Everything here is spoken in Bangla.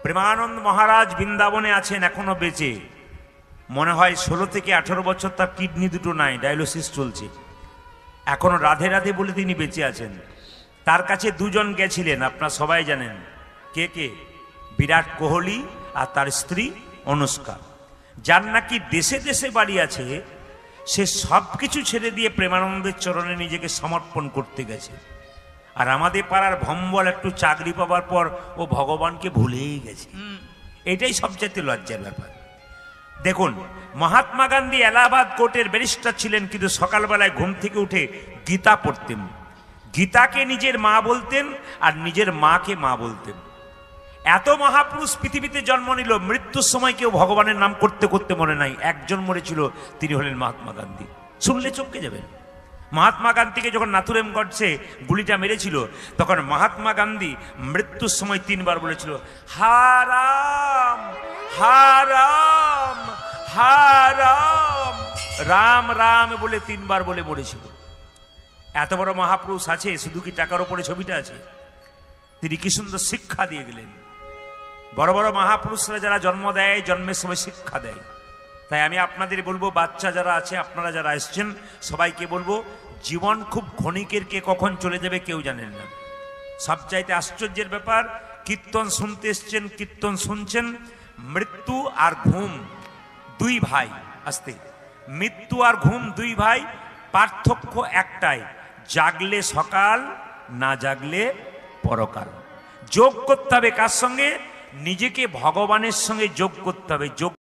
প্রেমানন্দ মহারাজ বৃন্দাবনে আছেন এখনো বেঁচে, মনে হয় 16 থেকে 18 বছর, তার কিডনি দুটো নাই, ডায়ালিসিস চলছে, এখনো রাধে রাধে বলে তিনি বেঁচে আছেন। তার কাছে দুজন গেছিলেন, আপনারা সবাই জানেন কে কে, বিরাট কোহলি আর তার স্ত্রী অনুষ্কা, যার নাকি দেশে দেশে বাড়ি আছে। সে সব কিছু ছেড়ে দিয়ে প্রেমানন্দের চরণে নিজেকে সমর্পণ করতে গেছে। আর আমাদের পাড়ার ভম্বল একটু চাকরি পাওয়ার পর ও ভগবানকে ভুলেই গেছে। এটাই সবচেয়ে লজ্জার ব্যাপার। দেখুন, মহাত্মা গান্ধী এলাহাবাদ কোর্টের ব্যারিস্টার ছিলেন, কিন্তু সকালবেলায় ঘুম থেকে উঠে গীতা পড়তেন, গীতাকে নিজের মা বলতেন আর নিজের মাকে মা বলতেন। এত মহাপুরুষ পৃথিবীতে জন্ম নিল, মৃত্যুর সময় কেউ ভগবানের নাম করতে করতে মরে নাই। একজন মরেছিল, তিনি হলেন মহাত্মা গান্ধী। শুনলে চমকে যাবেন। মহাত্মা গান্ধীকে যখন নাথুরাম গডসে গুলিটা মেরেছিল, তখন মহাত্মা গান্ধী মৃত্যুর সময় 3 বার বলেছিল, হারাম হারাম হারাম, রাম রাম বলে 3 বার বলে মরেছিল। এত বড় মহাপুরুষ আছে, শুধু কি টাকার উপরে ছবিটা আছে? তিনি কি সুন্দর শিক্ষা দিয়ে গেলেন। বড় বড় মহাপুরুষরা যারা জন্ম দেয়, জন্মের সময় শিক্ষা দেয়। তাই আমি আপনাদের বলবো, বাচ্চা যারা আছে, আপনারা যারা এসছেন, সবাইকে বলবো, জীবন খুব ক্ষণিকের, কে কখন চলে যাবে কেউ জানেন না। সবচাইতে আশ্চর্যের ব্যাপার, কীর্তন শুনতে এসছেন, কীর্তন শুনছেন, মৃত্যু আর ঘুম 2 ভাই। আসতে, মৃত্যু আর ঘুম 2 ভাই, পার্থক্য একটাই, জাগলে সকাল, না জাগলে পরকাল। যোগ করতে হবে কার সঙ্গে? নিজেকে ভগবানের সঙ্গে যোগ করতে হবে। যোগ